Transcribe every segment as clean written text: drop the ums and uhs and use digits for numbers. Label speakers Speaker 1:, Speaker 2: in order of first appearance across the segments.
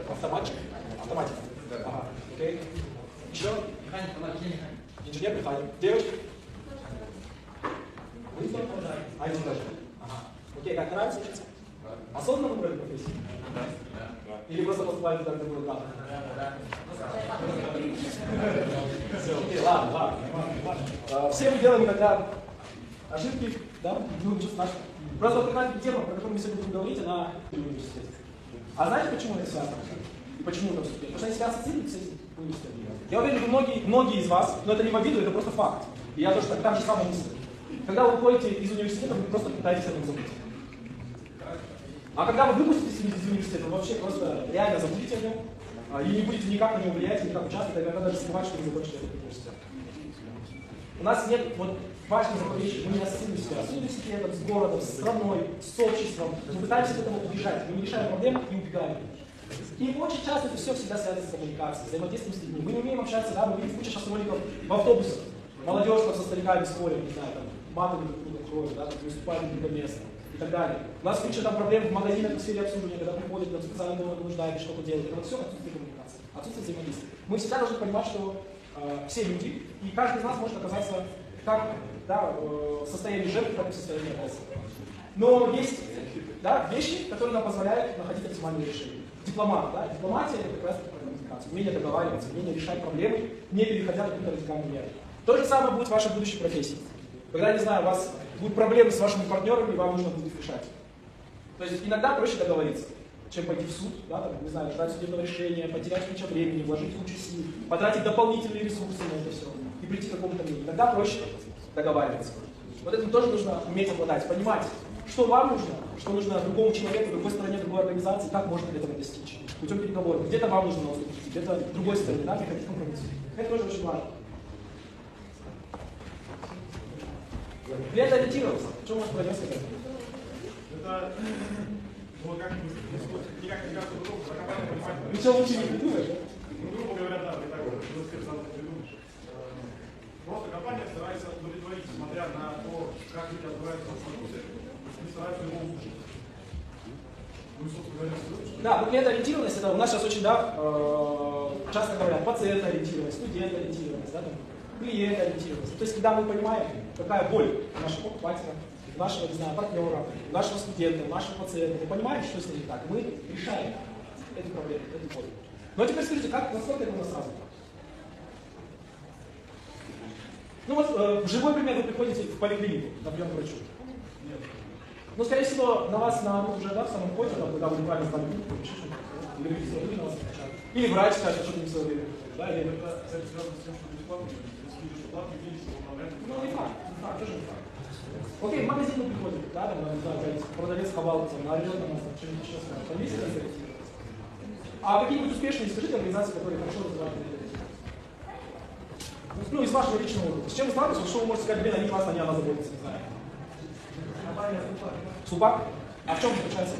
Speaker 1: Автоматчик? Автоматик. Ага, окей. Еще?
Speaker 2: Механик, механик.
Speaker 1: Инженер, механик. Девочка? Вы тоже? А, не даже. Ага. Окей, как нравится учиться? Осознанно выбрали профессию? Да. Или просто поступали туда, где было так? Все, окей, ладно. Все мы делаем иногда ошибки, да? Ну, ничего страшного. Просто вот такая тема, про которую мы сегодня будем говорить, она в университете. А знаете, почему это связано? И почему это вступили? Потому что они себя ассоциируют с этим университетом. Я уверен, что многие из вас, но это не в обиду, это просто факт. И я тоже так же самое мыслю. Когда вы уходите из университета, вы просто пытаетесь это забыть. А когда вы выпуститесь из университета, вы вообще просто реально забудете о нем, и не будете никак на него влиять, никак участвовать, иногда даже скрывать, что вы закончили этот университет. У нас нет вот важных вещей, мы не ассоциируем себя с университетом, с городом, с страной, с обществом. Мы пытаемся от этого убежать, мы не решаем проблемы и убегаем. И очень часто это все всегда связано с коммуникацией, взаимодействием с людьми. Мы не умеем общаться, да, мы видим кучу сейчас роликов в автобусах. Молодежь там со стариками спорят, не знаю, там, матами друг друга кроют, да, выступают в другом месте и так далее. У нас куча там проблем в магазинах, в сфере обслуживания, когда приходят, там, специально нуждают, что-то делают. Это вот все отсутствие коммуникации, отсутствие взаимодействия. Мы всегда должны понимать, что все люди, и каждый из нас может оказаться как да, в состоянии жертвы, так и в состоянии агрессора. Но есть да, вещи, которые нам позволяют находить оптимальные решения. Дипломат, да? Дипломатия — это как раз про коммуникацию, умение договариваться, умение решать проблемы, не переходя на какую-то радикальную меру. То же самое будет в вашей будущей профессии. Когда, не знаю, у вас будут проблемы с вашими партнерами, и вам нужно будет их решать. То есть иногда проще договориться, чем пойти в суд, да, там, не знаю, ждать судебного решения, потерять кучу времени, вложить кучу сил, потратить дополнительные ресурсы на это все и прийти к какому-то мнению. Иногда проще договариваться. Вот этим тоже нужно уметь обладать, понимать, что вам нужно, что нужно другому человеку, другой стороне, другой организации, как можно этого достичь. Путем переговоров. Где-то вам нужно уступить, где-то другой стороне, да, приходить к компромиссу. Это тоже очень важно. Клиентоориентироваться. В чем может произойти?
Speaker 3: Это никак не кажется другому, а компания понимает.
Speaker 1: Ничего лучше не придумаешь, да?
Speaker 3: Грубо говоря, да, вы так вот, придумаешь. Просто компания старается удовлетворить, смотря на то, как люди отбираются на продукты, они стараются его улучшить. Ну, собственно говоря,
Speaker 1: да, ну клиентоориентированность, это у нас сейчас очень, да, часто говорят, пациентоориентированность, студентоориентированность, да, клиентоориентированность. То есть, когда мы понимаем, какая боль нашего покупателя, нашего, не знаю, партнера, нашего студента, нашего пациента, мы понимаем, что с ним не так, мы решаем эту проблему, эту боль. Но теперь скажите, насколько это у нас развито? Ну вот, в живой пример, вы приходите в поликлинику на прием к врачу. Нет. Ну, скорее всего, на вас наорут уже, да, в самом ходе, когда вы неправильно сдали группу, или регистрируют на вас отвечают. Или врач скажет, что не в свое время. Да, или это, кстати, связано с тем, что бесплатно, если люди бесплатно, видите, что управляют. Ну, не факт, тоже не факт. Окей, в магазин вы приходите, да, там, не знаю, продавец ховался, наорет на нас, что-нибудь еще скажет. Там есть это? А какие-нибудь успешные, скажите, организации, которые хорошо развивают это? Ну, из вашего личного опыта. С чем вы сталкиваетесь, что вы можете сказать, блин, они классно, они о нас заботятся, не знаю.
Speaker 3: Компания Супак.
Speaker 1: Супак? А в чем заключается?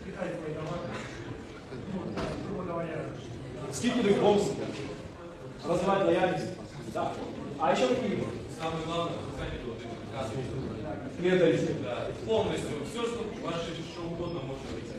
Speaker 3: Приходит мои товары. Ну, грубо говоря.
Speaker 1: Скидки дают бонусы. Развивать лояльность. Да. А еще какие?
Speaker 4: Самое главное, сами вот эти кассы.
Speaker 1: Клиентоориентированность.
Speaker 4: Да, полностью. Все, что ваше что угодно может быть.